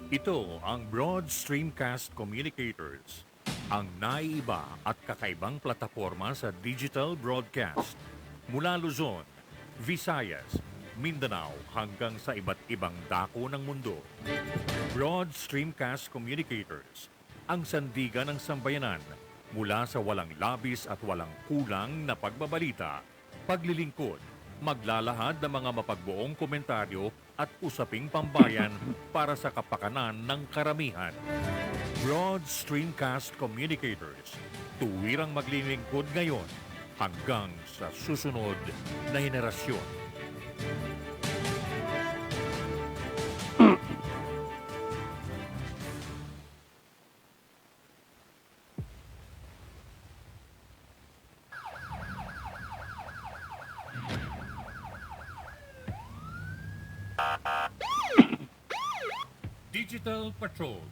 Ito ang Broad Streamcast Communicators, ang naiiba at kakaibang plataforma sa digital broadcast mula Luzon, Visayas, Mindanao hanggang sa iba't ibang dako ng mundo. Broad Streamcast Communicators, ang sandigan ng sambayanan mula sa walang labis at walang kulang na pagbabalita, paglilingkod, maglalahad ng mga mapagbuong komentaryo at usaping pambayan para sa kapakanan ng karamihan. Broad Streamcast Communicators, tuwirang maglilingkod ngayon hanggang sa susunod na henerasyon. Digital Patrol.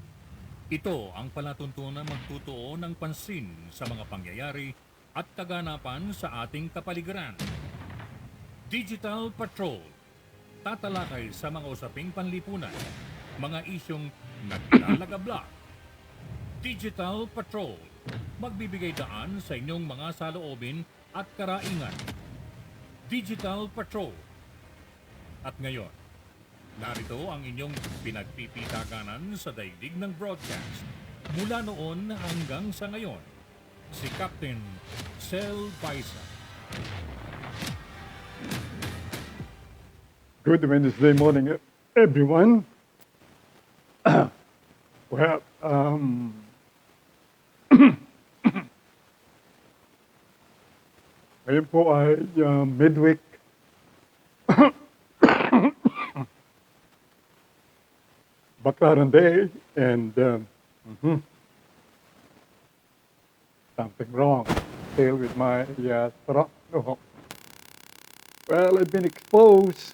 Ito ang palatuntunang magtutuo ng pansin sa mga pangyayari at kaganapan sa ating kapaligiran. Digital Patrol. Tatalakay sa mga usaping panlipunan, mga isyong naglalagabla. Digital Patrol. Magbibigay daan sa inyong mga saloobin at karaingan. Digital Patrol. At ngayon, narito ang inyong pinagpipitaganan sa daigdig ng broadcast. Mula noon hanggang sa ngayon, si Captain Sel Baisa. Good Wednesday morning, everyone. Well, ngayon po ay midweek. Baclaran Day, and something wrong still with my throat. No. Well, I've been exposed,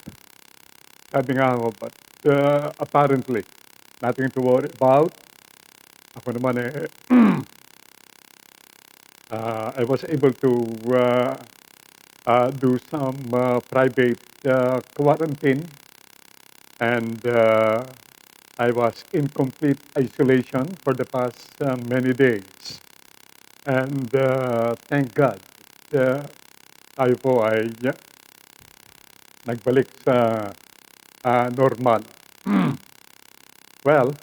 sabi nga ako, but apparently, nothing to worry about. Ako naman I was able to do some private quarantine, and I was in complete isolation for the past many days. And thank God, tayo po ay nagbalik sa normal. Well,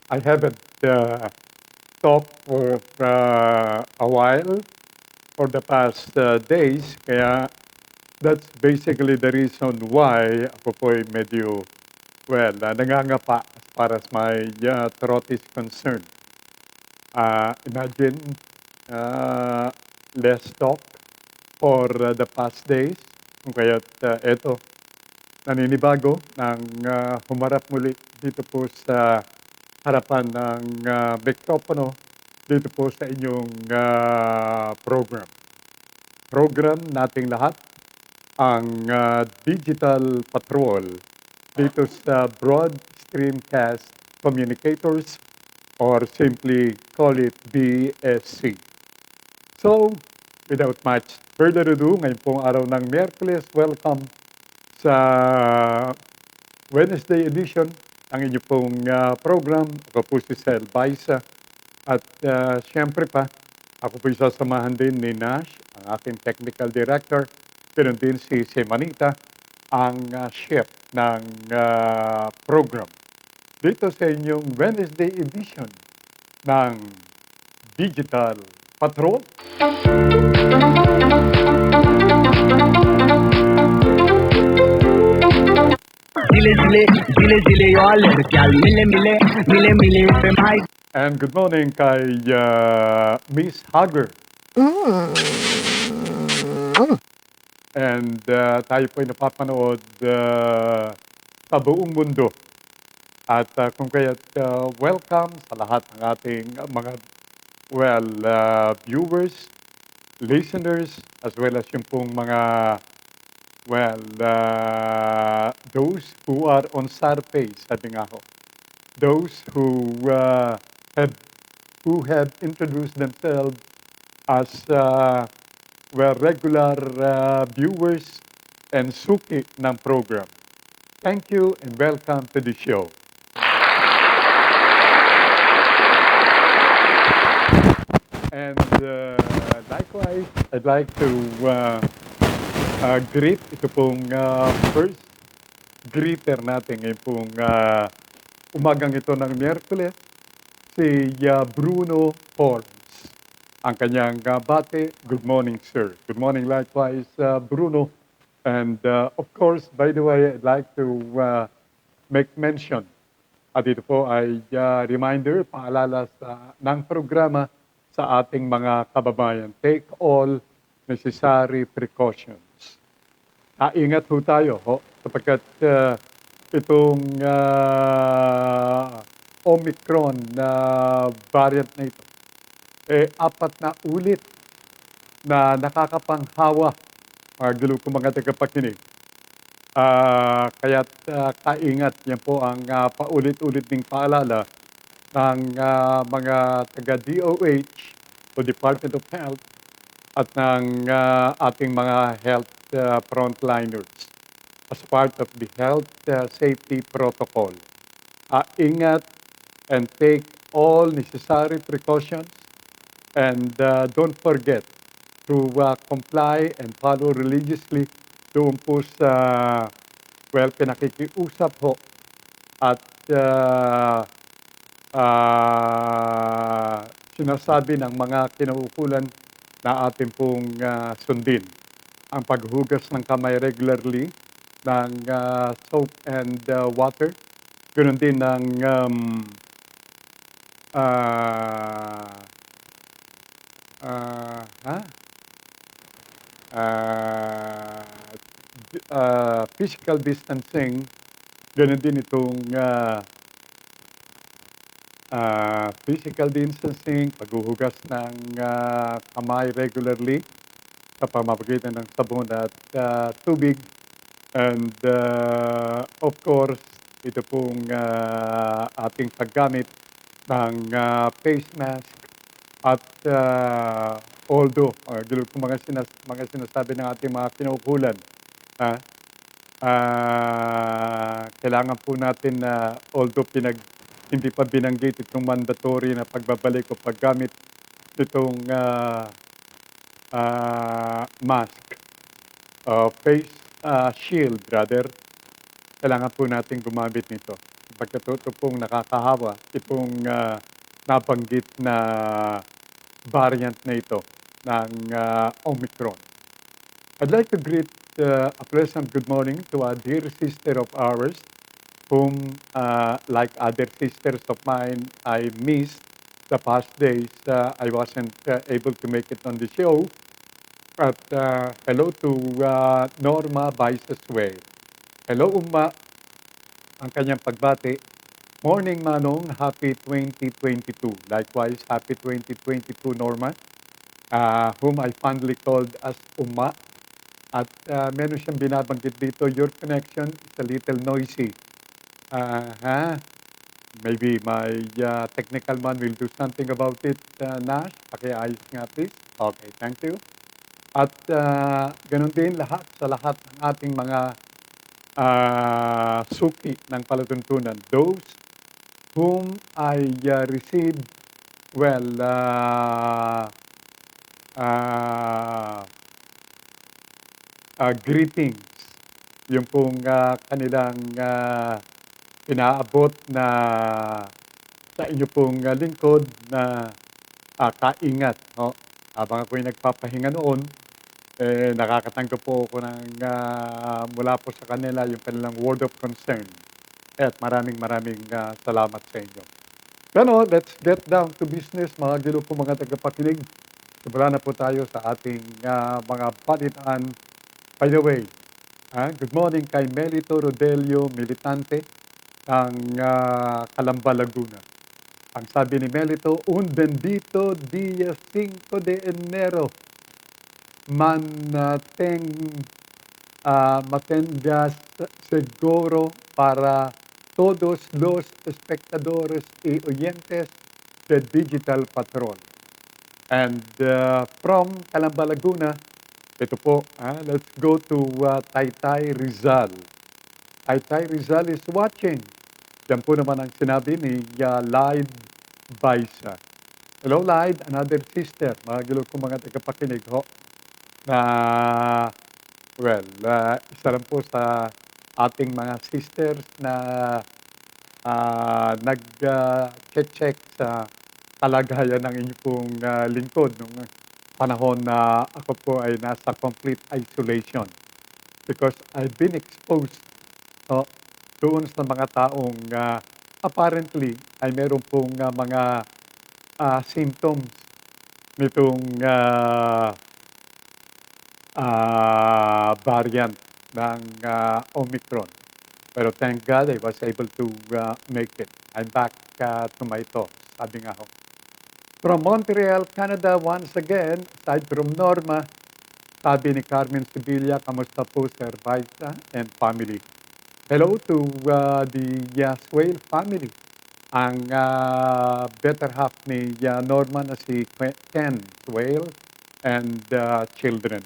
I haven't talked for a while for the past days, kaya that's basically the reason why ako po ay medyo, nangangapa as far as my throat is concerned. Imagine less talk for the past days, kung kaya't eto, naninibago ng humarap muli dito po sa harapan ng mikropono dito po sa inyong program. Program nating lahat, ang Digital Patrol dito sa Broad Streamcast Communicators, or simply call it BSC. So, without much further ado, ngayon pong araw ng Miyerkules, welcome sa Wednesday edition ang inyo pong program. Ako po si Sel Baisa, at siyempre pa, ako po sasamahan din ni Nash, ang aking technical director, ganoon din si Semanita, ang chef ng program. Dito sa inyong Wednesday edition ng Digital Patrol. Zile y'all gal mile fem high. And good morning kay Miss Hugger. And tayo po ay napapanood sa buong mundo. At kung kaya't welcome sa lahat ng ating mga viewers, listeners, as well as yung pong mga those who are on Surface, sabi nga ho. Those who have introduced themselves as regular viewers and suki ng program. Thank you and welcome to the show. And likewise, I'd like to greet ito pong first greeter natin ngayon pong umagang ito ng Miyerkules, si Bruno Forbes. Ang kanyang bate, good morning, sir. Good morning likewise, Bruno. And of course, by the way, I'd like to make mention at ito po ay reminder, paalala ng programa sa ating mga kababayan. Take all necessary precautions. Ingat po tayo sapagkat itong Omicron na variant na ito, apat na ulit na nakakapanghawa, gulo ko mga tagapakinig. Kaya't kaingat, yan po ang paulit-ulit ding paalala ng mga taga-DOH o Department of Health at ng ating mga health frontliners as part of the health safety protocol. Ingat and take all necessary precautions and don't forget to comply and follow religiously doon po sa, pinakikiusap ho at sinasabi ng mga kinaukulan na ating pong sundin. Ang paghugas ng kamay regularly ng soap and water, ganoon din ng physical distancing, ganoon din itong physical distancing, paghuhugas ng kamay regularly sa pamamagitan ng sabon at tubig. And of course, ito pong ating paggamit ng face mask at although, kung mga sinasabi ng ating mga kinaukulan, kailangan po natin na although hindi pa binanggit itong mandatory na pagbabalik o paggamit itong mask, face shield rather, kailangan po natin gumamit nito. Pagkatuto pong nakakahawa, itong nabanggit na variant na ito ng Omicron. I'd like to greet a pleasant good morning to a dear sister of ours whom, like other sisters of mine, I missed the past days. I wasn't able to make it on the show. But hello to Norma Baisasway. Hello, Uma. Ang kanyang pagbati. Morning, Manong. Happy 2022. Likewise, happy 2022, Norma. Whom I fondly called as Uma. At meron siyang binabanggit dito, your connection is a little noisy. Maybe my technical man will do something about it, Nash. Pakiayos nga, please. Okay, thank you. At ganun din sa lahat ng ating mga suki ng palatuntunan. Those whom I received, greetings. Yung pong kanilang inaabot na sa inyo pong lingkod na kaingat. No? Habang ako'y nagpapahinga noon, nakakatanggap po ako ng mula po sa kanila yung kanilang word of concern. At maraming salamat sa inyo. Pero let's get down to business, mga gilo po mga tagapakinig. Simula na po tayo sa ating mga balitaan. By the way, good morning kay Melito Rodelio Militante ng Calamba, Laguna. Ang sabi ni Melito, un bendito dia 5 de enero. Matengas seguro para todos los espectadores y oyentes de Digital Patrol. And from Calamba, Laguna, Ito po, let's go to Taytay Rizal. Taytay Rizal is watching. Yan po naman ang sinabi ni Lyde Baisa. Hello, Lyde, another sister. Mga gilo ko mga tagapakinig ho. Na, well, isa lang po sa ating mga sisters na nag-check sa kalagayan ng inyong pong lingkod nung panahon na ako po ay nasa complete isolation. Because I've been exposed doon sa mga taong apparently ay meron pong mga symptoms nitong variant ng Omicron. Pero thank God I was able to make it. I'm back to my thoughts, sabi nga ho. From Montreal, Canada, once again, aside from Norma, sabi ni Carmen Sevilla, kamusta po Sir Baisa and family? Hello to the Swale family. Ang better half ni Norma na si Ken Swale and children.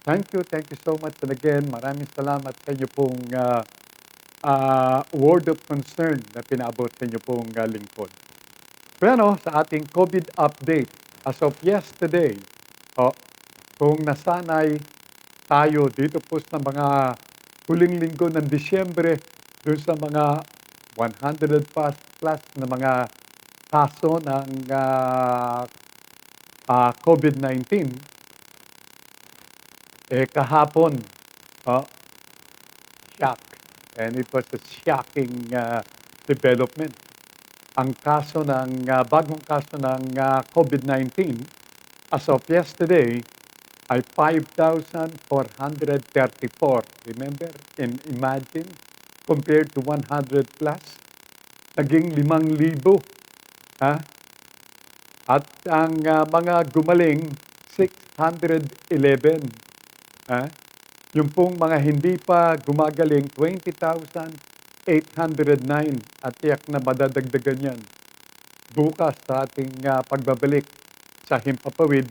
Thank you so much. And again, maraming salamat sa inyo pong word of concern na pinaabot sa inyo pong lingkod. Pero sa ating COVID update, as of yesterday, kung nasanay tayo dito po sa mga huling linggo ng Disyembre, doon sa mga 100 plus na mga kaso ng COVID-19, kahapon, shock. And it was a shocking development. Ang kaso ng bagong kaso ng COVID-19 as of yesterday ay 5,434. Remember? And imagine, compared to 100 plus, naging 5,000. At ang mga gumaling, 611. Yung pong mga hindi pa gumagaling, 20,809 at tiyak na madadagdagan yan bukas sa ating pagbabalik sa Himpapawid,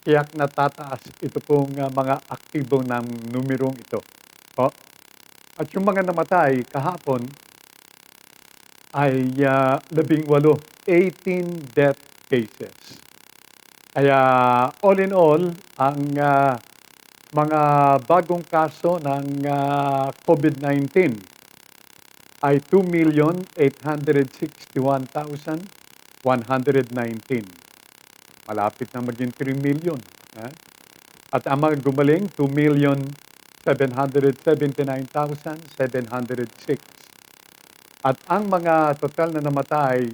tiyak na tataas ito pong mga aktibo ng numerong ito. At yung mga namatay kahapon ay 18 death cases. Kaya all in all, ang mga bagong kaso ng COVID-19 ay 2,861,119. Malapit na maging 3 million. At ang mga gumaling, 2,779,706. At ang mga total na namatay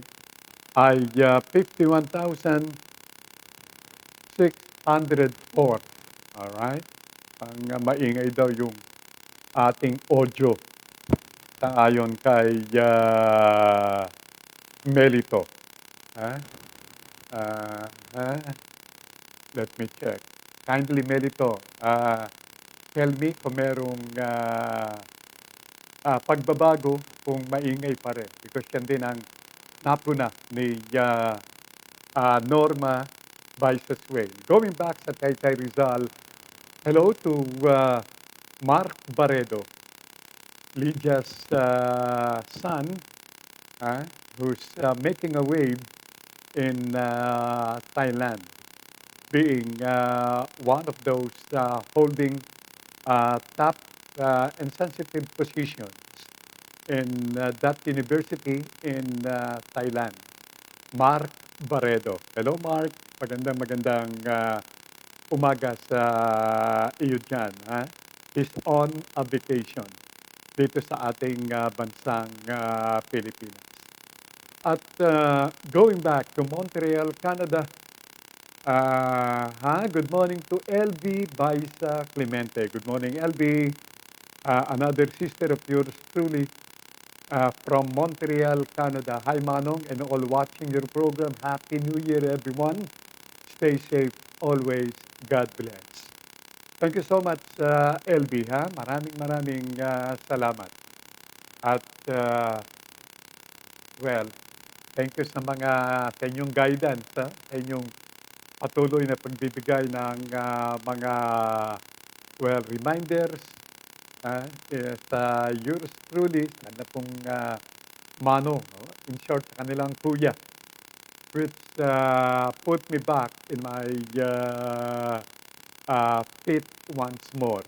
ay 51,604. Alright? Ang maingay daw yung ating audio ayon kay Melito. Let me check. Kindly, Melito, tell me kung merong pagbabago kung maingay pa rin. Because yan din ang napuna ni Norma Baisa Swale. Going back sa Taytay Rizal, hello to Mark Baredo, Lydia's son, who's making a wave in Thailand, being one of those holding top and sensitive positions in that university in Thailand. Mark Baredo. Hello, Mark. Magandang umaga sa iyo dyan. He's on a vacation dito sa ating bansang Pilipinas. At going back to Montreal, Canada, good morning to LB Baisa Clemente. Good morning, LB. Another sister of yours truly from Montreal, Canada. Hi, Manong, and all watching your program. Happy New Year, everyone. Stay safe always. God bless. Thank you so much, LB. Maraming salamat. At, well, thank you sa inyong guidance, sa inyong patuloy na pagbibigay ng mga reminders sa yours truly, sana pong manong, no? In short, sa kanilang kuya, which put me back in my feet once more.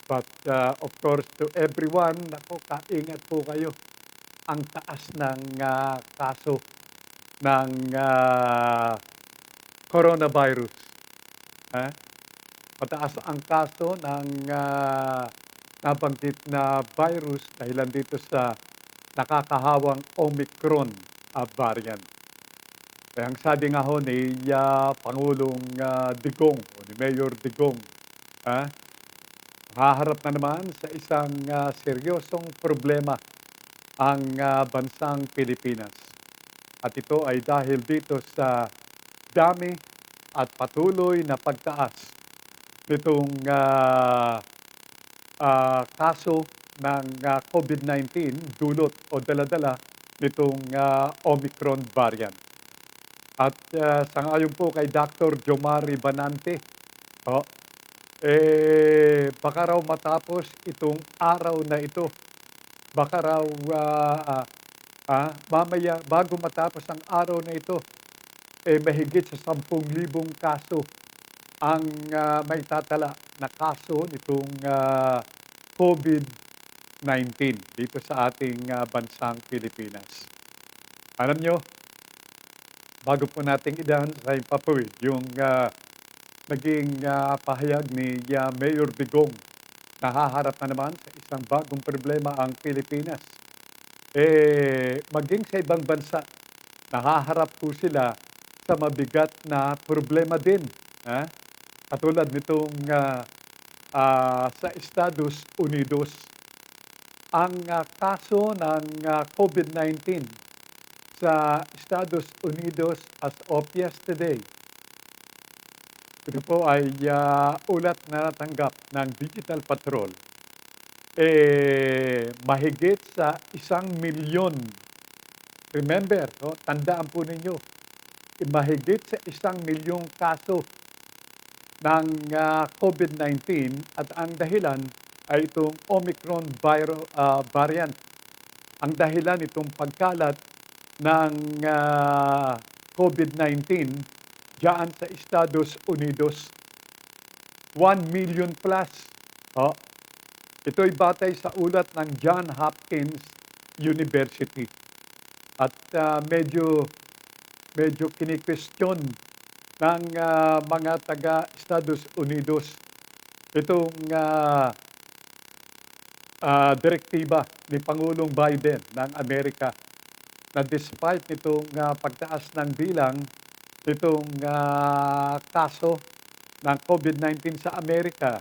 But of course, to everyone, nako, kaingat po kayo. Ang taas ng kaso ng coronavirus. Ha? Mataas ang kaso ng nabanggit na virus dahilan dito sa nakakahawang Omicron variant. Kaya ang sabi nga ho ni Pangulong Digong o ni Mayor Digong, haharap na naman sa isang seryosong problema ang bansang Pilipinas. At ito ay dahil dito sa dami at patuloy na pagtaas nitong kaso ng COVID-19 dulot o daladala nitong Omicron variant. At sangayon po kay Dr. Jomari Banante, baka raw matapos itong araw na ito, baka raw mamaya bago matapos ang araw na ito, mahigit sa 10,000 kaso ang may tatala na kaso nitong COVID-19 dito sa ating bansang Pilipinas. Alam nyo, bago po nating idahan sa impapawid yung naging pahayag ni Mayor Digong, nahaharap na naman sa isang bagong problema ang Pilipinas. Maging sa ibang bansa, nahaharap po sila sa mabigat na problema din. Katulad nitong sa Estados Unidos, ang kaso ng COVID-19 sa Estados Unidos as of yesterday, ito po ay ulat na natanggap ng Digital Patrol, mahigit sa 1,000,000. Remember, tandaan po ninyo, mahigit sa 1,000,000 kaso ng COVID-19 at ang dahilan ay itong Omicron variant. Ang dahilan itong pagkalat ng COVID-19 diyan sa Estados Unidos. 1,000,000 plus. Ito'y batay sa ulat ng Johns Hopkins University. At medyo kini-question ng mga taga Estados Unidos itong direktiba ni Pangulong Biden ng Amerika na despite itong pagtaas ng bilang itong kaso ng COVID-19 sa Amerika,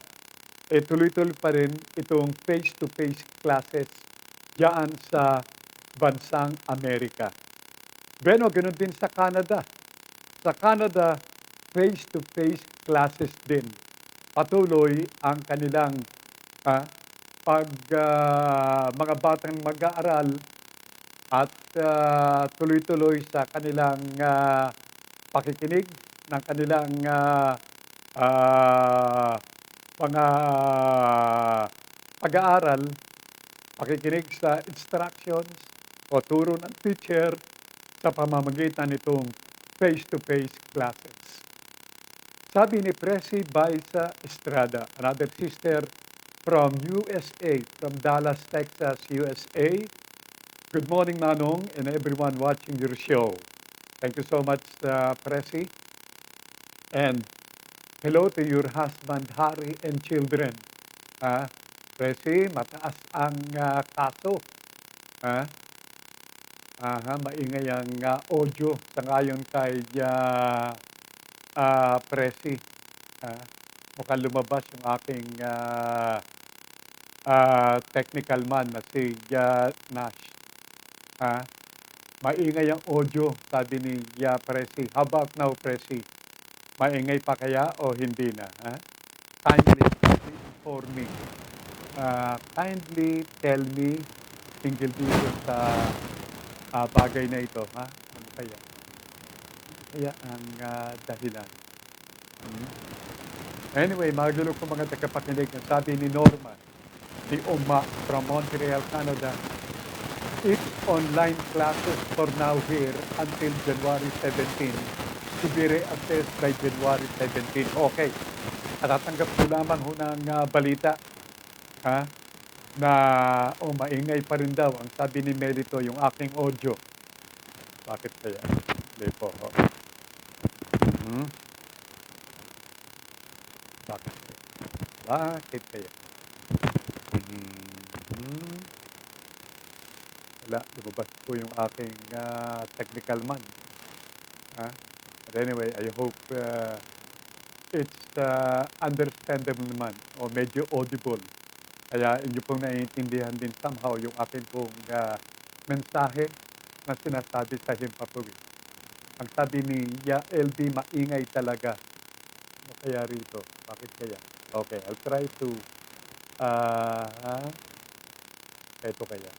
tuloy-tuloy pa rin itong face-to-face classes diyan sa bansang Amerika. Bueno, ganoon din sa Canada. Sa Canada, face-to-face classes din. Patuloy ang kanilang mga batang mag-aaral at tuloy-tuloy sa kanilang pakikinig ng kanilang mga pag-aaral, pakikinig sa instructions o turo ng teacher sa pamamagitan nitong face-to-face classes. Sabi ni Presi Baisa Estrada, another sister from USA, from Dallas, Texas, USA. Good morning, Manong, and everyone watching your show. Thank you so much, Presi. And hello to your husband, Harry, and children. Presi, mataas ang kaso. Maingay ang audio sa ngayon kay Presi. Mukhang lumabas yung aking technical man na si Nash. Maingay ang audio, sabi ni Presi. How about now, Presi? Maingay pa kaya o hindi na? Kindly inform me. Kindly tell me tinggal dito sa bagay na ito. Ano kaya? kaya ang dahilan? Hmm. Anyway, mga ko mga tagapakinig, ang sabi ni Norma, ni Uma from Montreal, Canada, it's online classes for now here until January 17 to be reassessed by January 17. Okay, natatanggap ko lamang ho ng balita ha, na maingay pa rin daw. Ang sabi ni Melito, yung aking audio. Bakit kaya? Hindi po. Hmm? Bakit kaya? Bakit kaya? Mhm. Wala, lumabas po yung aking technical man. But anyway, I hope it's understandable naman o medyo audible. Kaya inyo pong naiintindihan din somehow yung aking pong mensahe na sinasabi sa himpapawid. Ang sabi ni LB, maingay talaga. Ano kaya rito? Bakit kaya? Okay, I'll try to eto kaya.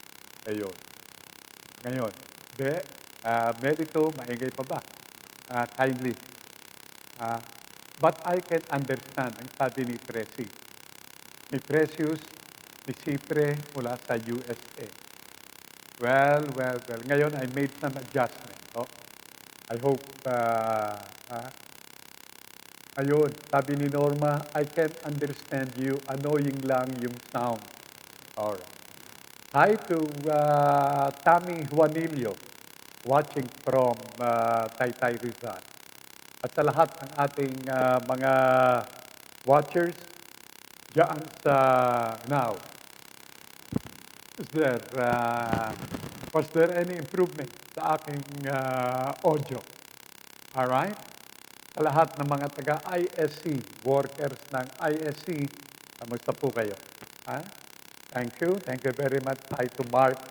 Ayun. Ngayon, Merito, maingay pa ba? Kindly. But I can understand, ang sabi ni Tracy. Ni Precious, ni Cipre mula sa USA. Well. Ngayon, I made some adjustment. Oh. I hope, ayun, sabi ni Norma, I can understand you. Annoying lang yung sound. Alright. Hi to Tammy Juanillo, watching from Taytay Rizal. At sa lahat ng ating mga watchers diyan sa now. Was there any improvement sa aking audio? Alright? Sa lahat ng mga taga-ISC, workers ng ISC, kamusta po kayo? Thank you very much. Hi to Mark,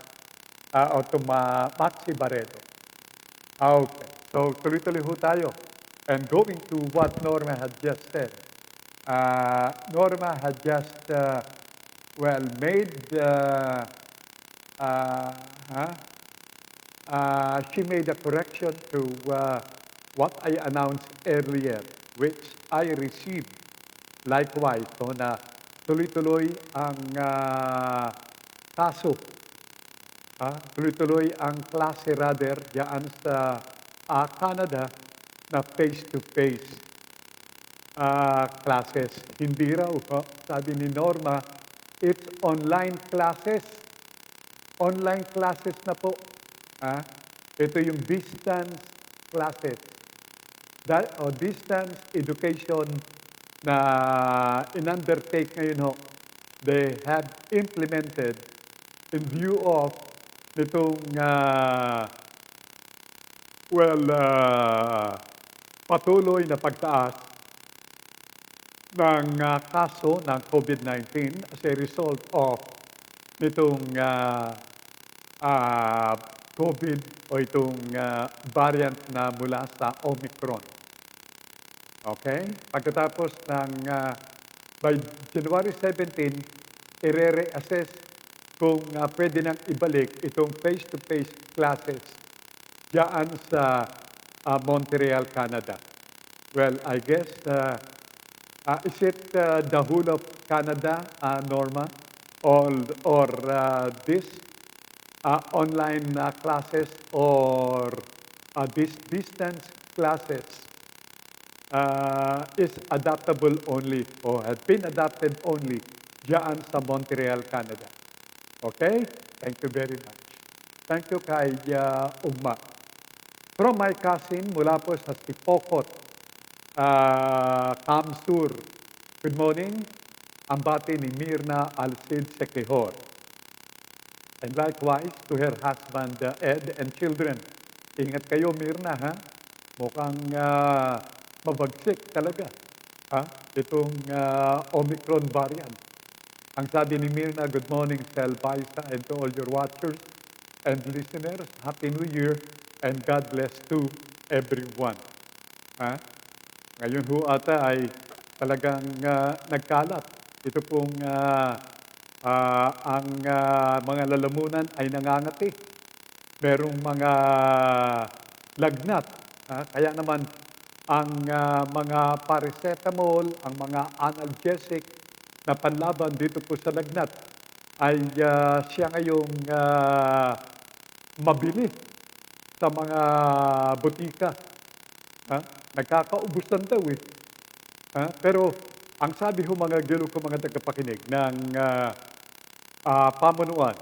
o to Maxi Barreto. Okay, so tuloy-tuloy ho tayo. And going to what Norma had just said. Norma had just, she made a correction to what I announced earlier, which I received likewise, so na tuloy-tuloy ang kaso, tuloy-tuloy ang klase rather diyan sa Canada na face-to-face classes. Hindi raw, sabi ni Norma, it's online classes. Online classes na po. Ito yung distance classes. Distance education na in-undertake ngayon ho, they have implemented in view of nitong patuloy na pagtaas ng kaso ng COVID-19 as a result of nitong COVID o itong variant na mula sa Omicron. Okay? Pagkatapos ng by January 17, i-reassess kung pwede nang ibalik itong face-to-face classes diyan sa Montreal, Canada. Well, I guess, is it the whole of Canada, Norma? Or this online classes or this distance classes is adaptable only or have been adapted only diyan sa Montreal, Canada. Okay? Thank you very much. Thank you kay Ugma. From my cousin mula po sa Sipokot, Kamsur. Good morning. Ang bati ni Mirna Alcid Sequejor. And likewise to her husband Ed and children. Ingat kayo Mirna ha. Mukhang mabagsik talaga. Itong Omicron variant. Ang sabi ni Mirna, good morning sa Elbaisa and to all your watchers and listeners. Happy New Year and God bless to everyone. Ngayon ho ata ay talagang nagkalat. Ito pong ang mga lalamunan ay nangangati. Merong mga lagnat Kaya naman ang mga paracetamol, ang mga analgesic na panlaban dito po sa lagnat ay siya ngayong mabili sa mga butika. Ha? Nagkakaubusan daw eh. Pero ang sabi ho mga gilo ko mga tagapakinig ng pamunuan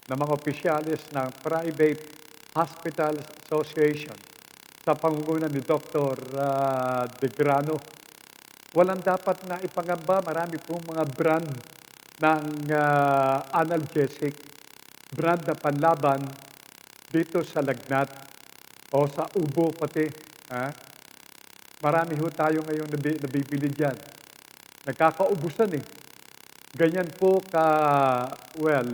ng mga opisyalis ng Private Hospitals Association sa pangunguna ni Dr. De Grano, walang dapat na ipangamba. Marami pong mga brand ng analgesic, brand na panlaban dito sa lagnat o sa ubo pati. Marami ho tayo ngayon nabibili dyan. Nagkakaubusan eh. Ganyan po ka, well,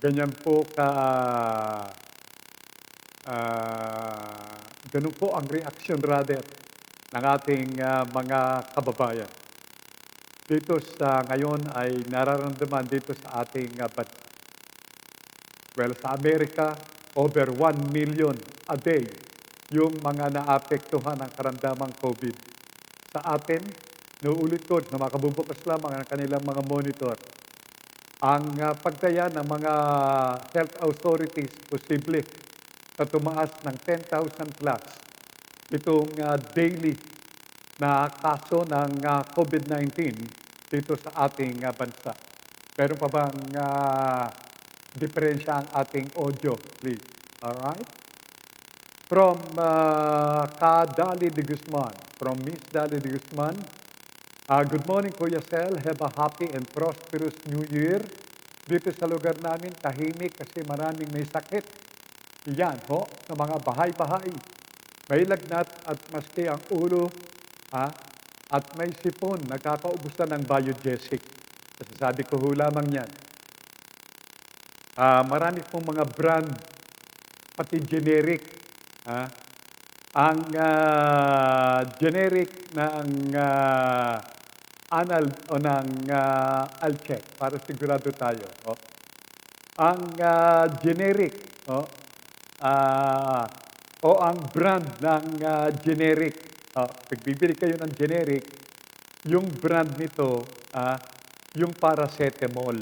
ganyan po ka, ganun po ang reaksyon rather ng ating mga kababayan. Dito sa ngayon ay nararamdaman dito sa ating bansa. Well, sa Amerika, over 1 million a day yung mga naapektuhan ng karamdamang COVID. Sa atin, nauulit ko na makabubukas lamang ang kanilang mga monitor. Ang pagtaya ng mga health authorities posible sa tumaas ng 10,000 plus itong daily na kaso ng COVID-19 dito sa ating bansa. Meron pa bang diferensya ang ating audio, please? Alright? From Dali de Guzman, from Miss Dali de Guzman, good morning, Kuya Sel. Have a happy and prosperous New Year. Dito sa lugar namin, tahimik kasi maraming may sakit. Yan, ho, sa mga bahay-bahay. May lagnat at maski ang ulo, at may sipon, nagkakaubusan ng biogesic. Kasi sabi ko ho lamang yan. Marami pong mga brand, pati generic. Ang generic ng anal o ng Alchec, para sigurado tayo. Ang generic, o ang brand ng generic, pagbibili kayo ng generic, yung brand nito, yung paracetamol.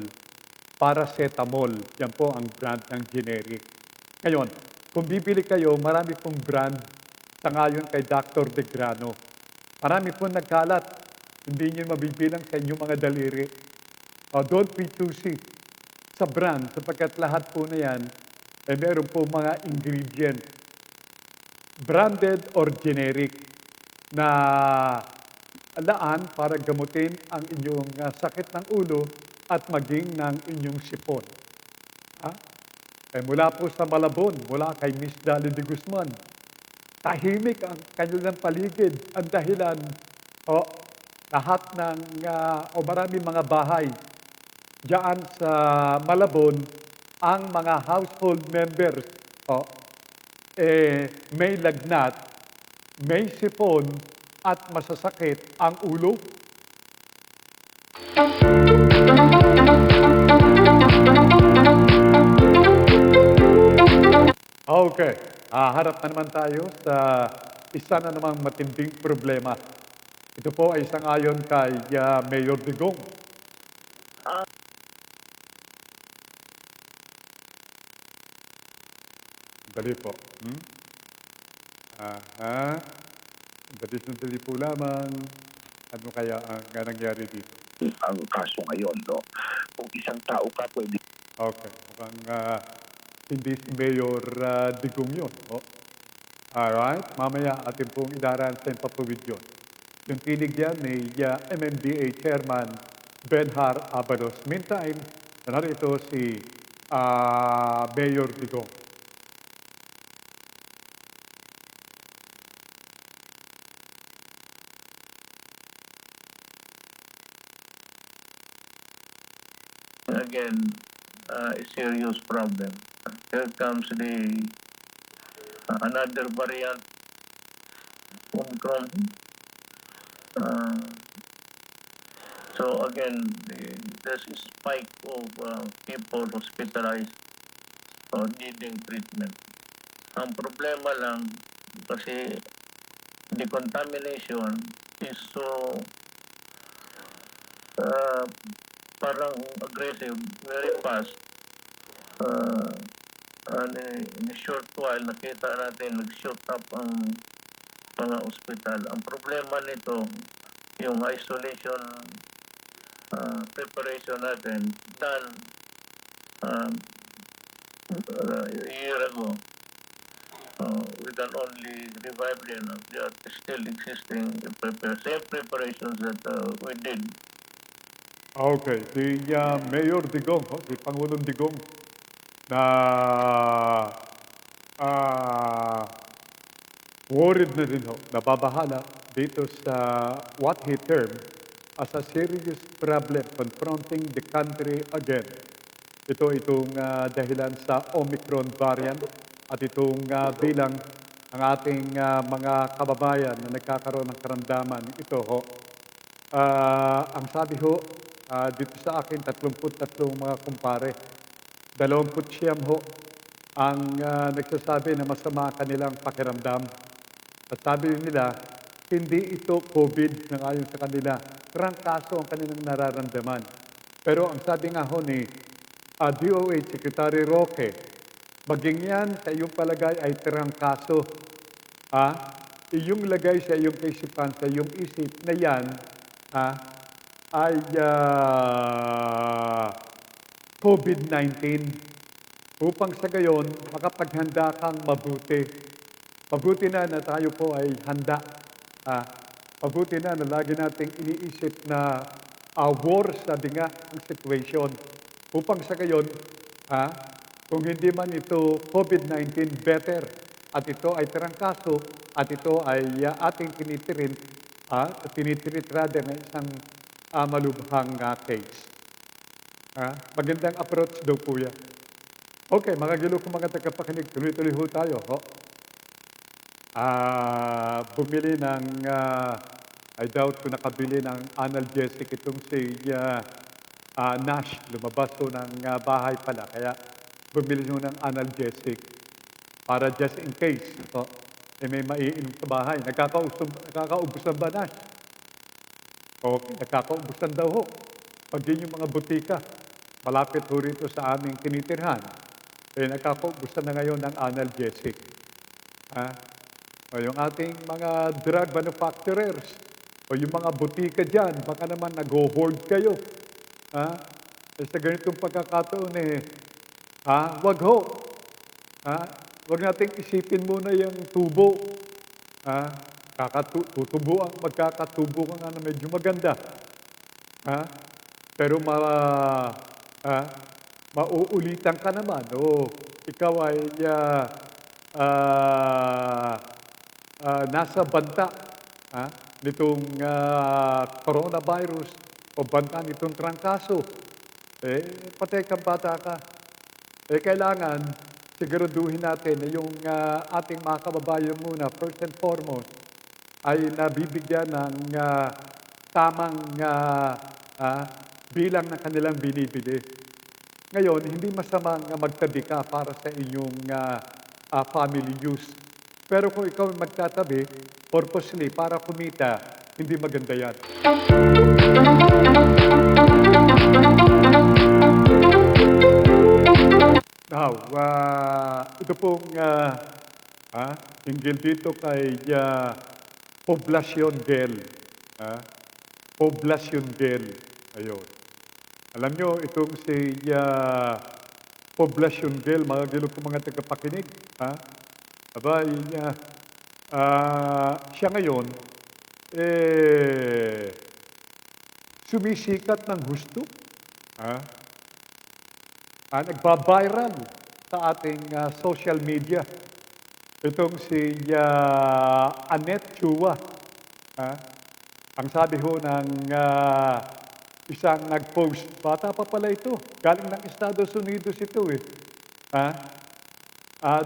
Paracetamol, yan po ang brand ng generic. Ngayon, kung bibili kayo, marami pong brand sa ngayon kay Dr. De Grano. Marami pong nagkalat. Hindi nyo mabibilang sa inyong mga daliri. Don't be choosy sa brand, sapagkat lahat po na yan, meron po mga ingredient, branded or generic, na laan para gamutin ang inyong sakit ng ulo at maging ng inyong sipon. Mula po sa Malabon, mula kay Miss Dali de Guzman, tahimik ang kanilang paligid. Ang dahilan, lahat ng, maraming mga bahay diyan sa Malabon, ang mga household members, may lagnat, may sipon, at masasakit ang ulo. Okay, harap na naman tayo sa isa na namang matinding problema. Ito po ay sangayon kay Mayor Digong. Dali po. Dali po lamang. Ano kaya ang nangyari dito? Ang kaso ngayon, no? Kung isang tao ka, pwede. Okay, mukhang hindi si Mayor Digong yun. Alright, mamaya atin pong idaran sa papawid yun. Yung tinig yan ni MMDA Chairman Benhar Abalos. Meantime, narito si Mayor Digong. Again, a serious problem. Here comes the another variant, Omicron. So again, there's a spike of people hospitalized or needing treatment. Ang problema lang kasi the contamination is so uh, parang aggressive, very fast. And in a short while, nakita natin nag-shoot up ang mga ospital. Ang problema nito, yung isolation preparation natin done um, a year ago with an only reviving of the still existing same preparations that we did. Okay, si Mayor Digong, si Pangulong Digong na worried na din ho, nababahala dito sa what he termed as a serious problem confronting the country again. Itong dahilan sa Omicron variant at itong bilang ang ating mga kababayan na nagkakaroon ng karamdaman. Ito ho, ang sabi ho, dito sa akin, 33 mga kumpare, 29 ho ang nagsasabi na masama kanilang pakiramdam. At sabi nila, hindi ito COVID na ayon sa kanila. Trangkaso ang kanilang nararamdaman. Pero ang sabi nga ho ni DOH Secretary Roque, maging yan sa iyong palagay ay trangkaso. Iyong lagay sa iyong kaisipan, sa iyong isip na yan ay COVID-19. Upang sa gayon, makapaghanda kang mabuti. Mabuti na na tayo po ay handa. Mabuti na na lagi nating iniisip na war sa dinga ang situation. Upang sa gayon, kung hindi man ito COVID-19, better. At ito ay trangkaso, at ito ay ating tinitirit rather na isang malubhang case. Magandang approach daw po yan. Okay, mga gilo kong mga tagapakinig, tuloy-tuloy ho tayo. Bumili ng, I doubt kung nakabili ng analgesic itong si Nash. Lumabas ho ng bahay pala, kaya bumili ho ng analgesic para just in case. May maiinom sa bahay. Nakakaubusan ba, Nash? Okay, nakakaubusan daw ho. Pag yun yung mga butika, malapit ho rito sa aming tinitirhan, nakakaubusan na ngayon ng analgesic. O yung ating mga drug manufacturers, o yung mga butika dyan, baka naman nag-hoard kayo. Sa ganitong pagkakataon wag ho. Wag nating isipin muna yung tubo. Magkakatubo ka nga na medyo maganda. Pero mauulitan ka naman. Ikaw ay nasa banta nitong coronavirus o banta nitong trangkaso. Patay kang bata ka. Kailangan siguraduhin natin na yung ating mga kababayan muna, first and foremost, ay nabibigyan ng tamang bilang na kanilang binibili. Ngayon, hindi masamang magtabi ka para sa inyong family use. Pero kung ikaw magtatabi, purposely, para kumita, hindi maganda yan. Now, ito pong hinggil dito kay Poblacion Girl. Poblacion Girl. Ayun. Alam nyo, itong si Poblacion Girl, mga gilog ko mga tagapakinig. Siya ngayon, sumisikat ng gusto. Nagba-viral sa ating social media. Itong si Annette Chua. Ang sabi ho ng isang nag-post, bata pa pala ito, galing ng Estados Unidos ito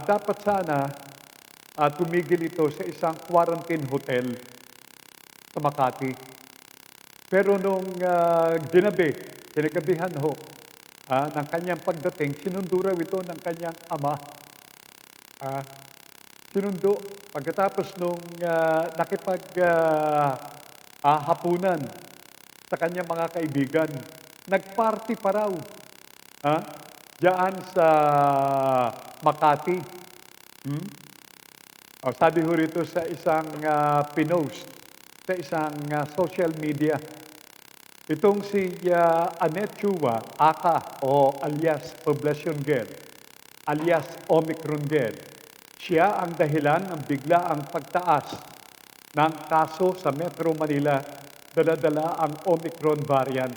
dapat sana tumigil ito sa isang quarantine hotel sa Makati. Pero nung kinagabihan ho, ng kanyang pagdating, sinundo raw ito ng kanyang ama. Ah, Sinundo. Pagkatapos nung hapunan sa kanyang mga kaibigan, nagparty pa raw. Diyan sa Makati. Sabi ho rito sa isang pinost, sa isang social media, itong si Annette Chua, aka o alias Poblacion Girl, alias Omicron Girl, siya ang dahilan ng biglaang pagtaas ng kaso sa Metro Manila, dala-dala ang Omicron variant.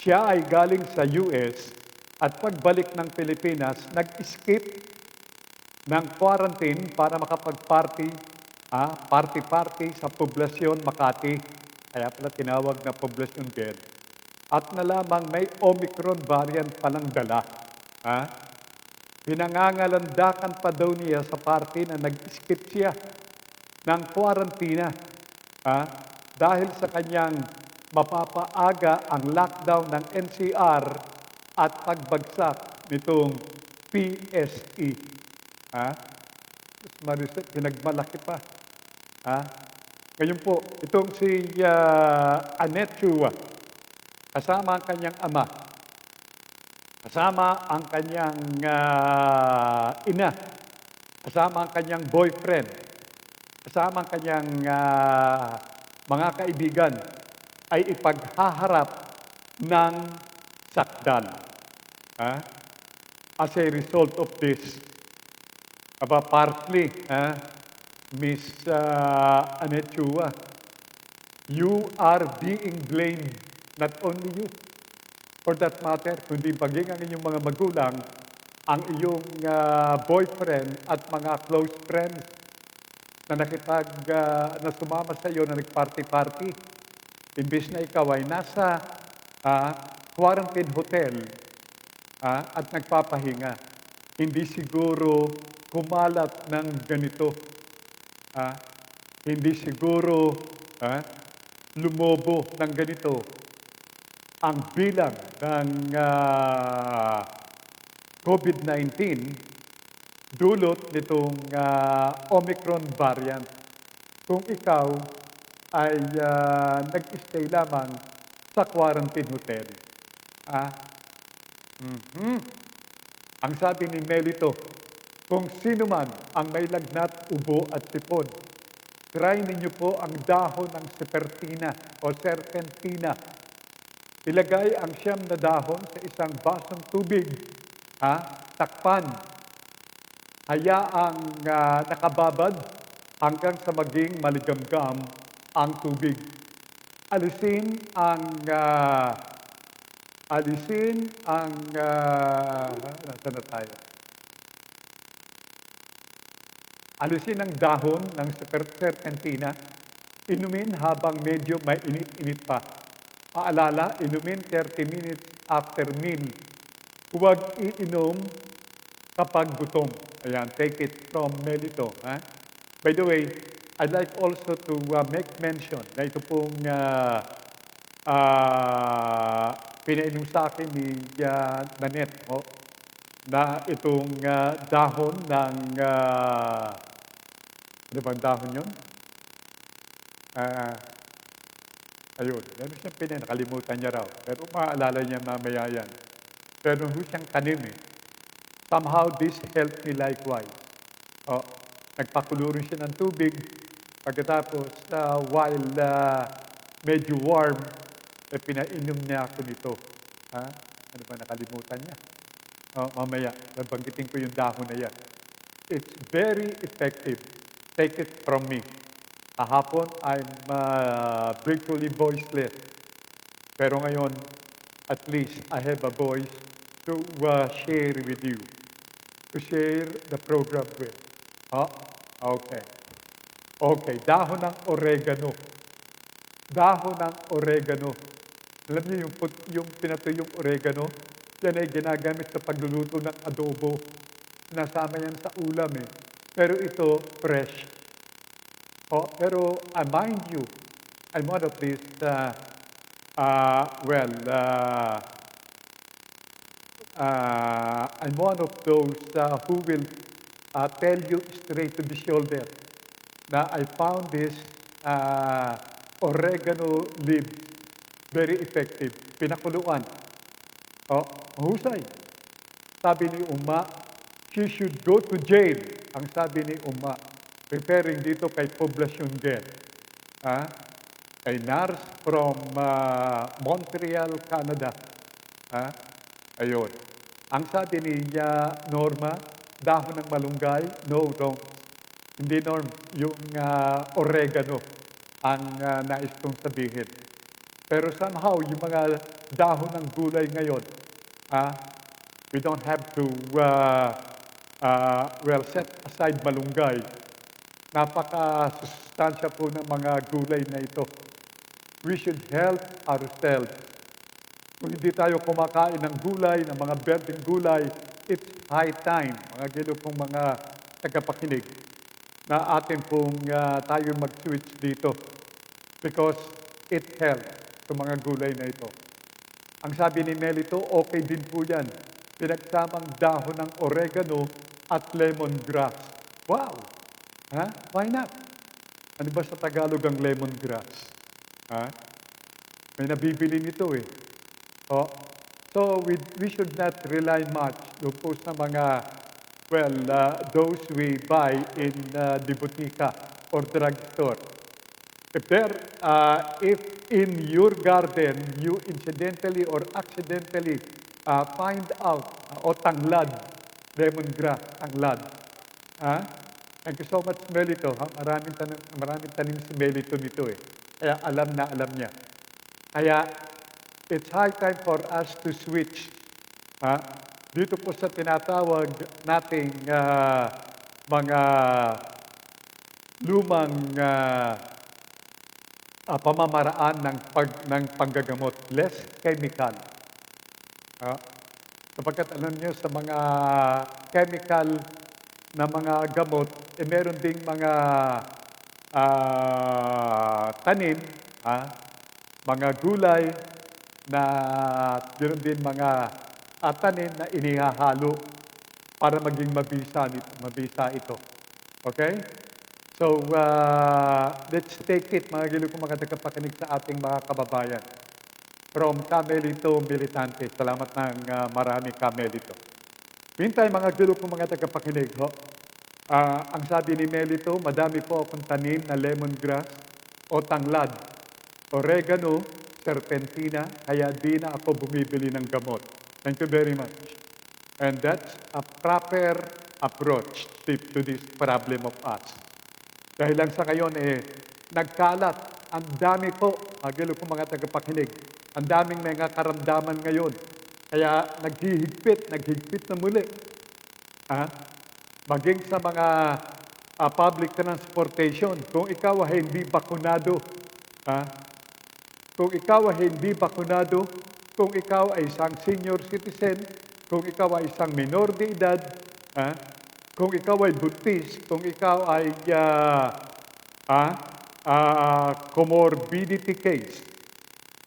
Siya ay galing sa US at pagbalik ng Pilipinas, nag-escape ng quarantine para makapag-party, party-party sa Poblacion, Makati. Kaya pala tinawag na Poblacion Girl. At nalamang may Omicron variant palang dala. Pinangangalandakan pa daw niya sa party na nag-skip siya ng quarantina dahil sa kanyang mapapaaga ang lockdown ng NCR at pagbagsak nitong PSE. Pinagmalaki pa. Ngayon po, itong si Annette Chua, kasama ang kanyang ama, kasama ang kanyang ina, kasama ang kanyang boyfriend, kasama ang kanyang mga kaibigan, ay ipaghaharap ng sakdal. As a result of this, partly, Miss Annette Chua, you are being blamed, not only you, for that matter, kundi maging ang inyong mga magulang, ang iyong boyfriend at mga close friends na na sumama sa iyo na nag-party-party. Imbis na ikaw ay nasa quarantine hotel at nagpapahinga, hindi siguro kumalat ng ganito. Hindi siguro lumobo ng ganito ang bilang ng COVID-19 dulot nitong Omicron variant. Kung ikaw ay nag-stay lamang sa quarantine hotel. Ang sabi ni Melito, kung sino man ang may lagnat, ubo at sipon, try ninyo po ang dahon ng serpentina o serpentina. Ilagay ang 9 na dahon sa isang basong tubig. Takpan. Hayaang nakababad hanggang sa maging maligamgam ang tubig. Alisin ang nasaan na tayo? Alisin ang dahon ng serpentina, inumin habang medyo may init-init pa. Paalala, inumin 30 minutes after meal. Huwag iinom kapag gutom. Ayan, take it from Melito. By the way, I'd like also to make mention na ito pong pinainom sa akin ni Nanette, na itong dahon ng ano bang dahon yun? Ayun, meron siyang pinay, nakalimutan niya raw. Pero maaalala niya mamaya yan. Pero siyang tanim eh. Somehow this helped me likewise. Nagpakulo rin siya ng tubig. Pagkatapos, while medyo warm, pinainom niya ako nito. Ano ba, nakalimutan niya? Mamaya, nabanggitin ko yung dahon na yan. It's very effective. Take it from me. Kahapon, I'm virtually voiceless. Pero ngayon, at least I have a voice to share with you. To share the program with. Okay. Okay, dahon ng oregano. Dahon ng oregano. Alam niyo yung pinatuyong oregano, yan ay ginagamit sa pagluluto ng adobo. Nasama yan sa ulam eh. Pero ito, fresh. Pero mind you, I'm one of these well, I'm one of those who will tell you straight to the shoulder na I found this oregano leaves very effective. Pinakuluan. Oh, husay. Sabi ni Uma, she should go to jail. Ang sabi ni Uma, referring dito kay Poblacion Girl. A nurse from Montreal, Canada. Ayun. Ang sabi ni Norma, dahon ng malunggay, no, wrong. Hindi Norm, yung oregano ang nais kong sabihin. Pero somehow, yung mga dahon ng gulay ngayon, we don't have to, well, set aside malunggay. Napaka-sustansya po ng mga gulay na ito. We should help ourselves. Kung hindi tayo kumakain ng gulay, ng mga berdeng gulay, it's high time, mga gilo pong mga tagapakinig, na atin pong tayo mag-switch dito because it helps sa mga gulay na ito. Ang sabi ni Melito, okay din po yan. Pinagsamang dahon ng oregano at lemongrass. Wow! Why not? Ano ba sa Tagalog ang lemongrass? May nabibili nito eh. So we should not rely much doon po sa mga, well, those we buy in the butika or drugstore. If in your garden you incidentally or accidentally find out tanglad, lemongrass, tanglad. Thank you so much, Melito. Maraming tanim si Melito nito eh. Kaya alam na alam niya. Kaya it's high time for us to switch. Dito po sa tinatawag nating mga lumang pamamaraan ng panggagamot. Less chemical. Sapagkat alam niyo sa mga chemical na mga gamot, meron ding mga tanim, mga gulay, na meron din mga tanim na inihahalo para maging mabisa ito. Okay? So, let's take it, mga gilo kong mga tagapakinig sa ating mga kababayan. From Camelito Militante. Salamat ng marami, Camelito. Meantime, mga gilo kong mga tagapakinig, ang sabi ni Melito, madami po akong tanim na lemongrass o tanglad, oregano, serpentina, kaya di na ako bumibili ng gamot. Thank you very much. And that's a proper approach to this problem of us. Dahil lang sa ngayon, nagkalat. Ang dami po, agilo ko mga tagapakinig, ang daming mga karamdaman ngayon. Kaya naghihigpit na muli. Maging sa mga public transportation, kung ikaw ay hindi bakunado, kung ikaw ay hindi bakunado, kung ikaw ay isang senior citizen, kung ikaw ay isang minor de edad, kung ikaw ay buntis, kung ikaw ay comorbidity case,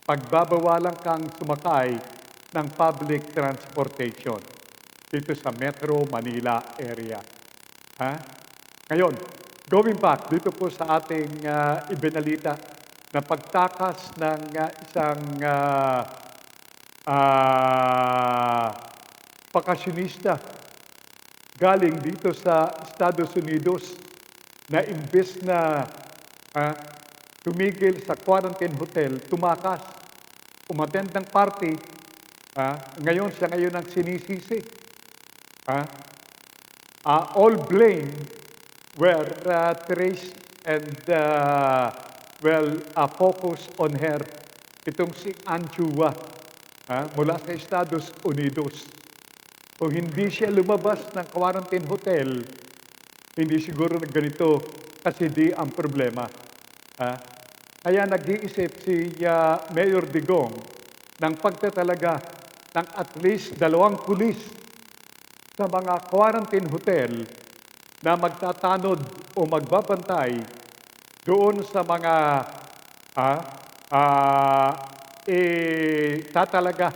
pagbabawalan kang sumakay ng public transportation dito sa Metro Manila area. Ngayon, going back dito po sa ating ibinalita na pagtakas ng isang bakasyonista galing dito sa Estados Unidos na imbes na tumigil sa quarantine hotel, tumakas, umattend ng party, ngayon siya ang sinisisi. All blame were traced and focus on her. Itong si Anchua mula sa Estados Unidos. Kung hindi siya lumabas ng quarantine hotel, hindi siguro na ganito kasi di ang problema. Kaya nag-iisip si Mayor Digong ng pagtatalaga ng at least 2 pulis sa mga quarantine hotel na magtatanod o magbabantay doon sa mga tatalaga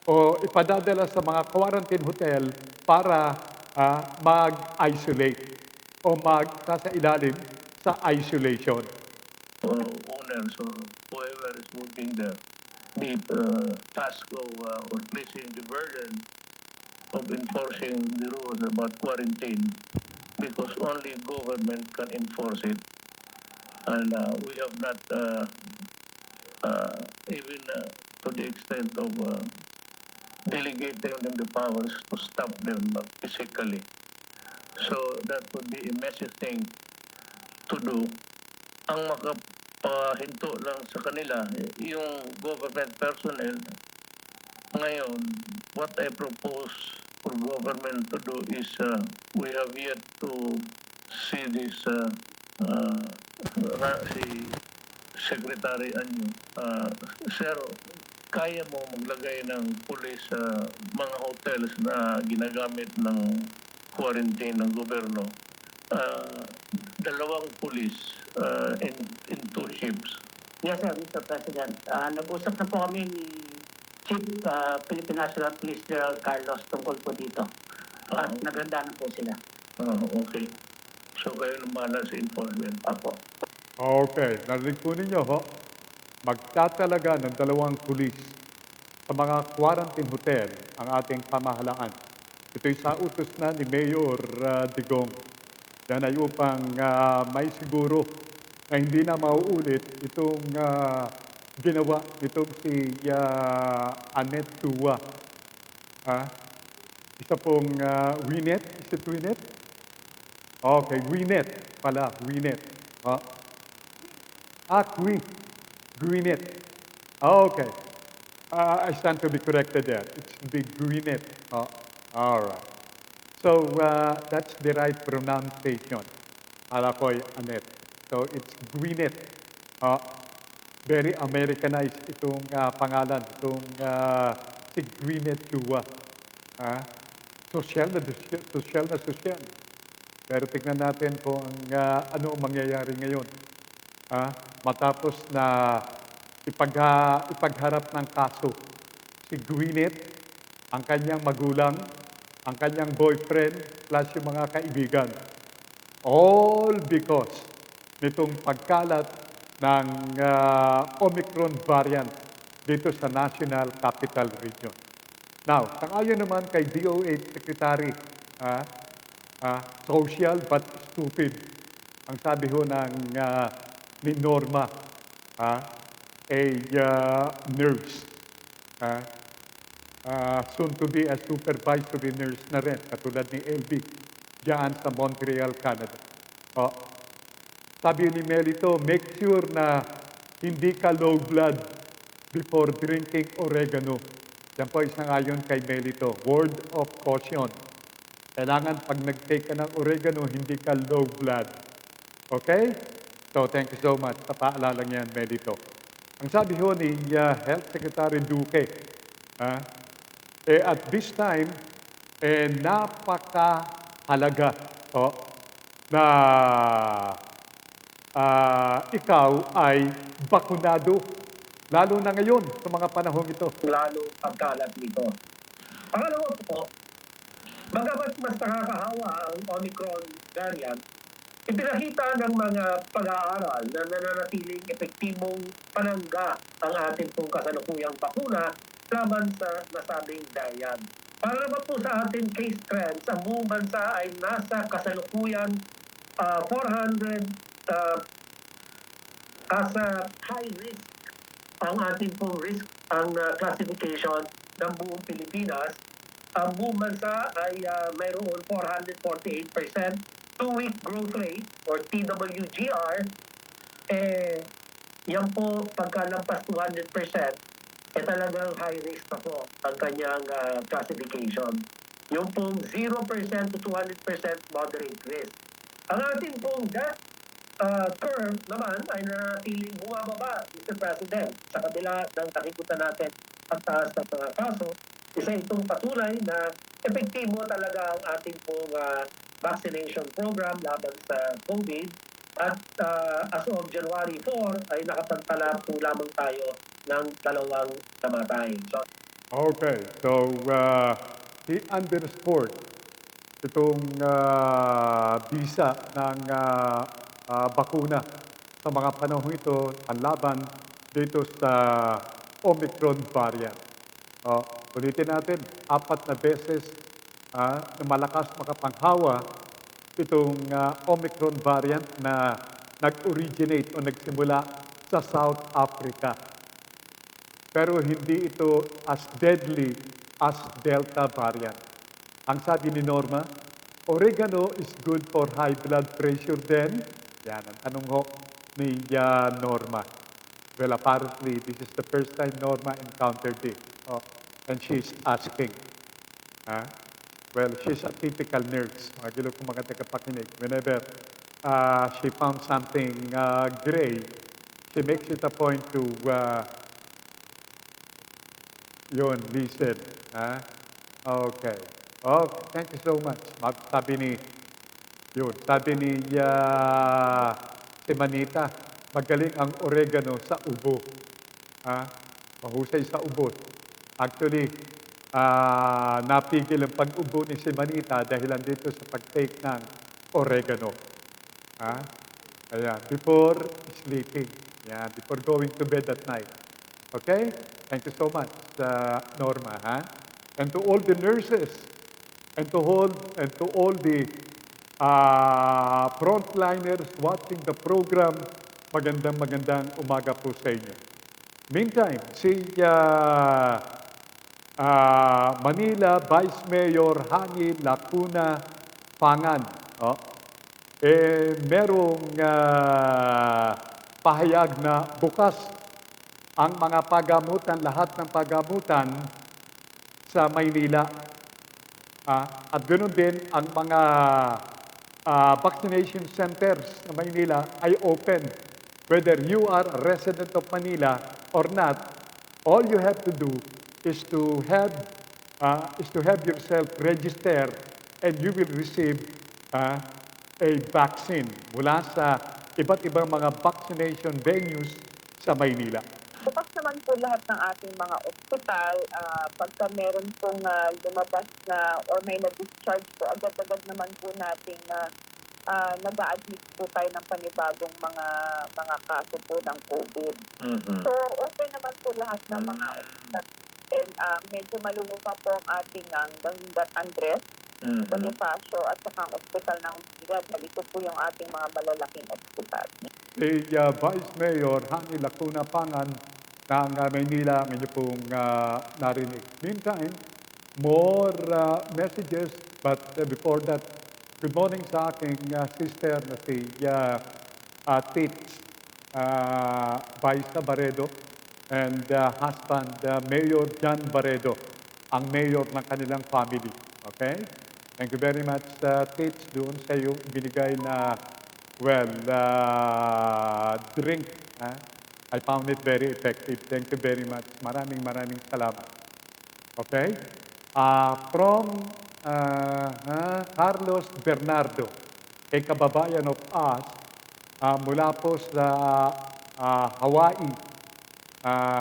o ipadadala sa mga quarantine hotel para mag-isolate o magkasailalim sa isolation. Owners or whoever is working there, the task of or placing the burden of enforcing the rules about quarantine, because only government can enforce it, and we have not even to the extent of delegating them the powers to stop them physically. So that would be a messy thing to do. Ang makapahinto lang sa kanila, yung government personnel. Ngayon, what I propose for government to do is we have yet to see this si Secretary Anyo. Sir, kaya mo maglagay ng pulis sa mga hotels na ginagamit ng quarantine ng gobyerno? Dalawang pulis in two ships. Yes, sir, Mr. President. Nag-usap na po kami ni Chief Philippine National Police General Carlos tungkol po dito. At naganda na po sila. Okay. So kayo lumala sa enforcement. Apo. Okay, narinig po ninyo ho, magtatalaga ng dalawang pulis sa mga quarantine hotel ang ating pamahalaan. Ito'y sa utos na ni Mayor Digong. Yan ay upang may siguro na hindi na mauulit itong ginawa nitong si Annette Dua. Isa pong Winnet. Is it Winnet? Okay, Winnet pala, Winnet. Gwyneth. Okay. I stand to be corrected there. It's the Gwyneth. All right. So that's the right pronunciation. Ala ko ay Annette. So it's Gwyneth. Very Americanized itong pangalan. Itong si Gwyneth Dua. Sosyal. Pero tignan natin kung ano mangyayari ngayon. Matapos na ipagharap ng kaso si Gwyneth, ang kanyang magulang, ang kanyang boyfriend, plus yung mga kaibigan. All because nitong pagkalat ng Omicron variant dito sa National Capital Region. Now, sangayon naman kay DOH Secretary, social but stupid. Ang sabi ho ng ni Norma, a nurse, soon to be a supervisory nurse na rin, katulad ni LB, diyan sa Montreal, Canada. Sabi ni Melito, make sure na hindi ka low blood before drinking oregano. Yan po isang ayon kay Melito. Word of caution. Kailangan pag nag-take ka ng oregano, hindi ka low blood. Okay? So, thank you so much. Paalala niyan, Melito. Ang sabi ho ni Health Secretary Duque, at this time, napakahalaga na ikaw ay bakunado. Lalo na ngayon, sa mga panahong ito. Lalo ang kalat nito. Pangalawa po, bagamat mas nakakahawa ang Omicron variant, ipinakita ng mga pag-aaral na nananatiling epektibong panangga ang ating pong kasalukuyang bakuna laban sa nasabing variant. Para naman po sa ating case trends, ang buong bansa ay nasa kasalukuyang 400 as high risk ang ating pong risk, ang classification ng buong Pilipinas. Ang buong bansa ay mayroon 448%, 2-week growth rate or TWGR, yan po pagkalampas 200%, talagang high risk na po ang kanyang classification. Yung pong 0% to 200% moderate risk. Ang ating pong death curve naman ay nanatiling bumababa, Mr. President, sa kabila ng nakikutan natin ang taas ng mga kaso. Isa itong patunay na epektibo talaga ang ating pong vaccination program laban sa COVID. At as of January 4 ay nakapagtala po lamang tayo ng dalawang namatay. So, Okay, so i-underscore itong bisa ng bakuna sa mga panahon ito ang laban dito sa Omicron variant. Ulitin natin, 4 na beses na malakas makapanghawa itong Omicron variant na nag-originate o nagsimula sa South Africa. Pero hindi ito as deadly as Delta variant. Ang sabi ni Norma, oregano is good for high blood pressure din. Yan ang tanong ho ni Norma. Well, apparently, this is the first time Norma encountered it. And she's asking. Well, she's a typical nurse. Mga gilo kong mga tagapakinig. Whenever she found something gray, she makes it a point to yun, listen. Okay. Oh, thank you so much. Sabi ni si Manita, magaling ang oregano sa ubo. Mahusay sa ubo. Actually, napigil ang pag-ubo ni si Manita dahil dito sa pag-take ng oregano. Ayan, before sleeping. Yeah, before going to bed at night. Okay? Thank you so much, Norma. And to all the nurses, and to all the frontliners watching the program, magandang umaga po sa inyo. Meantime, si Manila Vice Mayor Hani Lacuna Pangan, merong pahayag na bukas ang mga pagamutan, lahat ng pagamutan sa Maynila. At ganoon din ang mga vaccination centers sa Maynila ay open. Whether you are a resident of Manila or not, all you have to do is to have yourself registered and you will receive a vaccine mula sa iba't ibang mga vaccination venues sa Maynila. Bukas naman po lahat ng ating mga ospital, pagka meron pong lumabas na or may na-discharge po, agad-agad naman po natin nag-a-admit po tayo ng panibagong mga kaso po ng COVID. So, okay naman po lahat ng mga ospital. And medyo maluluma po ang ating Dangat Andres, Bonifacio at saka ang ospital ng Manila. Dito po yung ating mga malalaking ospital. Si Vice Mayor Hani Lacuna Pangan ng Maynila, ang inyo pong narinig. Meantime, more messages, but before that, good morning sa aking sister na si Tits Baisa Baredo and husband Mayor John Baredo, ang mayor ng kanilang family. Okay? Thank you very much, Tits, doon sa iyong binigay na drink. I found it very effective. Thank you very much. Maraming salamat. Okay? From Carlos Bernardo, a kababayan of us, mula po sa Hawaii,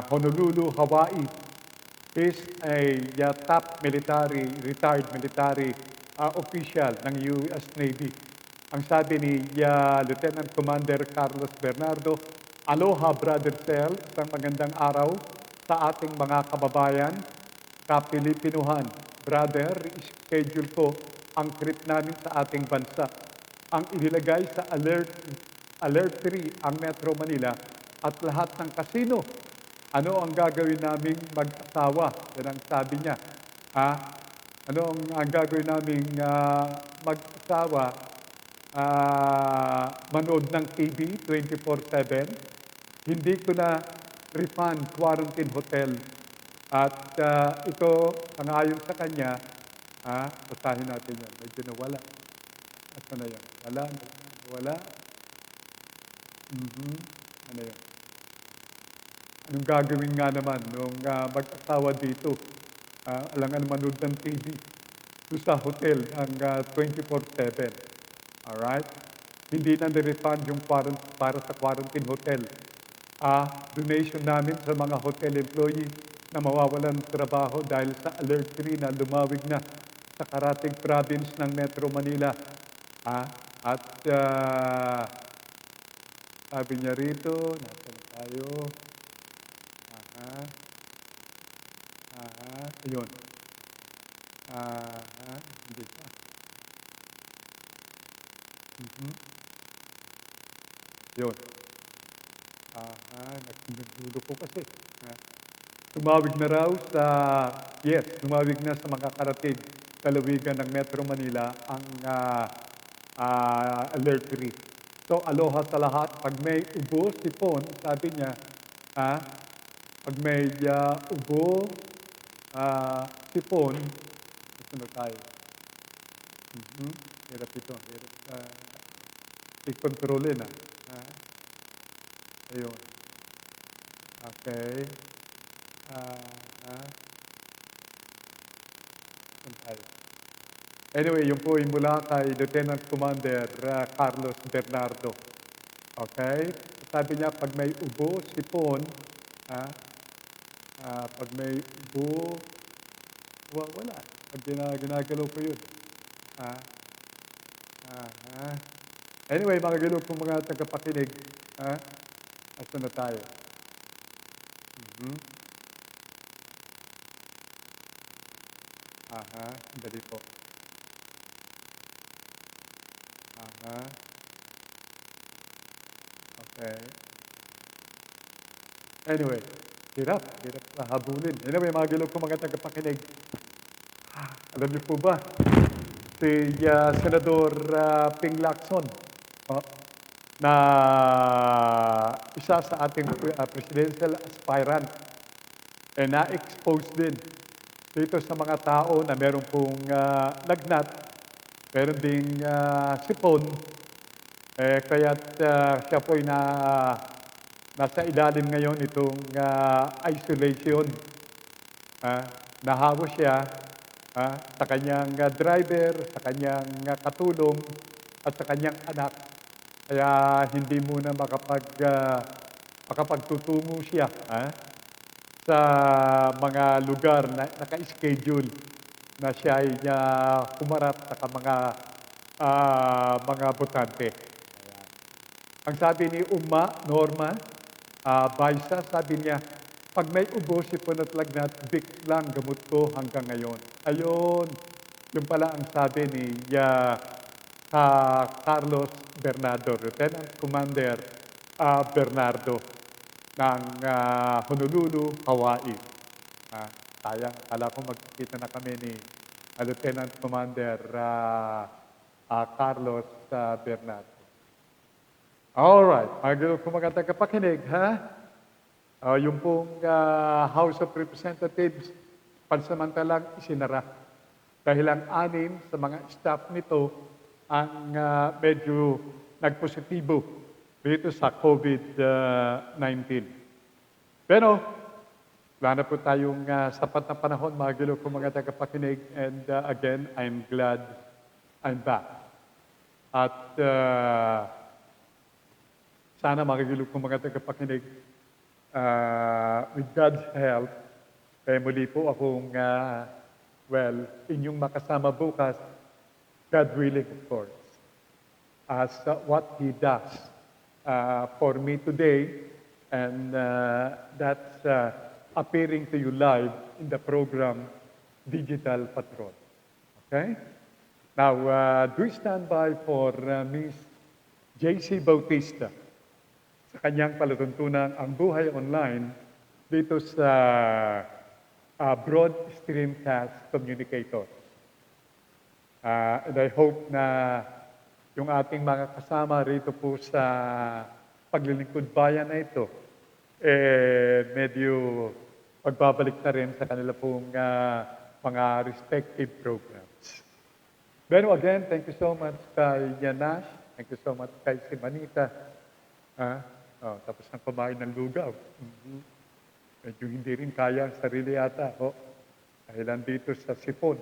Honolulu, Hawaii, is a top retired military official ng US Navy. Ang sabi ni Lieutenant Commander Carlos Bernardo, aloha, Brother Cell, isang magandang araw sa ating mga kababayan, ka-Pilipinuhan. Brother, schedule ko ang trip namin sa ating bansa. Ang inilagay sa Alert 3 ang Metro Manila at lahat ng kasino. Ano ang gagawin naming mag-asawa? Yan ang sabi niya. Ano ang gagawin naming mag-asawa? Manood ng TV 24/7. Hindi ko na refund quarantine hotel. At ito, sangayon sa kanya, basahin natin yan. Medyo nawala. At ano yan? Wala. Ano yan? Anong gagawin nga naman nung mag-asawa dito? Alangan manood ng TV. Ito sa hotel ang 24/7. Alright? Hindi na nirefund yung para sa quarantine hotel. donation namin sa mga hotel employee na mawawalan ng trabaho dahil sa Alert 3 na lumawig na sa karating province ng Metro Manila. At sabi niya rito, natin tayo. Ayun. Hindi pa. Yun. Nagdulo ko kasi. Tumawig na raw sa, tumawig na sa mga karating lalawigan ng Metro Manila ang Alert 3. So, aloha sa lahat. Pag may ubo, sipon, sabi niya, pag may ubo, sipon, gusto na tayo. Hirap ito. Hirap i-controlin. Ayun. Okay. Tayo. Anyway, yun po yung mula kay Lieutenant Commander Carlos Bernardo. Okay? Sabi niya, pag may ubo, sipon, pag may ubo, wala. Pag ginagalaw ko yun. Anyway, mga gilog kong mga tagapakinig, asa na tayo? Dali po. Okay. Anyway, hirap habulin. Anyway, mga gilog kong mga tagapakinig, alam niyo po ba, si Senador Ping Lacson, na isa sa ating presidential aspirant, na-expose din dito sa mga tao na meron pong lagnat, meron ding sipon, kaya't siya po'y nasa ilalim ngayon itong isolation. Nahawa siya sa kanyang driver, sa kanyang katulong, at sa kanyang anak. Kaya hindi muna makapagtutungo siya sa mga lugar na naka-schedule na siya ay humarap sa mga botante. Ayan. Ang sabi ni Norma Baisa, sabi niya, pag may ubo, sipon at lagnat, Vicks lang gamot ko hanggang ngayon. Ayun, yung pala ang sabi ni Carlos Bernardo, Lieutenant Commander Bernardo ng Honolulu, Hawaii. Sayang, akala ko magkikita na kami ni Lieutenant Commander Carlos Bernardo. Alright, mga kumaganda kapakinig, yung pong House of Representatives, pansamantalang isinara. Dahil ang 6 sa mga staff nito ang medyo nagpositibo dito sa COVID-19. Pero, wala na po tayong sapat na panahon, mga gilo kong mga tagapakinig. And again, I'm glad I'm back. At sana mga gilo kong mga tagapakinig, with God's help, muli po akong, inyong makasama bukas, God willing, of course, as what He does for me today, and that's appearing to you live in the program Digital Patrol. Okay? Now, do stand by for Ms. J.C. Bautista sa kanyang palatuntunan ang buhay online dito sa Broad Streamcast Communicator. And I hope na yung ating mga kasama rito po sa paglilingkod bayan na ito, medyo pagbabalik na rin sa kanila pong mga respective programs. Pero again, thank you so much kay Yanash, thank you so much kay Simanita. Tapos nang kumain ng lugaw. Medyo hindi rin kaya ang sarili yata. Dahil nandito sa sipon.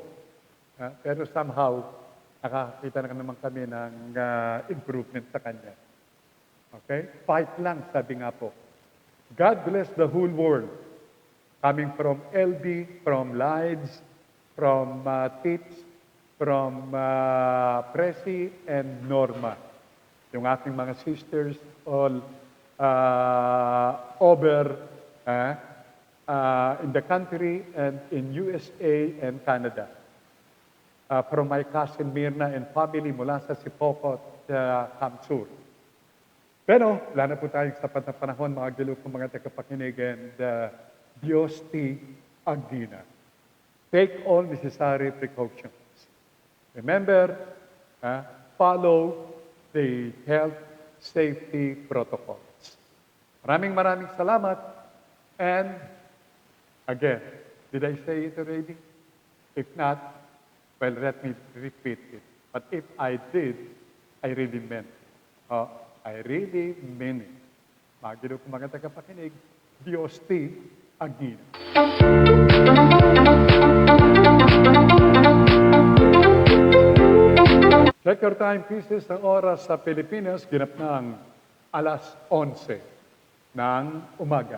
Pero somehow, nakakita na naman kami ng improvement sa kanya. Okay? Fight lang, sabi nga po. God bless the whole world. Coming from LB, from Lides, from Tits, from Presi, and Norma. Yung aking mga sisters all over in the country and in USA and Canada. From my cousin Mirna and family mula sa Sipokot, Kamsur. Pero, wala na po tayong sapat na panahon, mga gilo kong mga tagapakinig, and Diyos ti Agdina. Take all necessary precautions. Remember, follow the health safety protocols. Maraming salamat. And again, did I say it already? If not, well, let me repeat it. But if I did, I really meant it. I really mean it. Magilo ko mga tagapakinig, Diyos ti Agdina. Check your time pieces. Ang oras sa Pilipinas, ginap ng alas 11 ng umaga.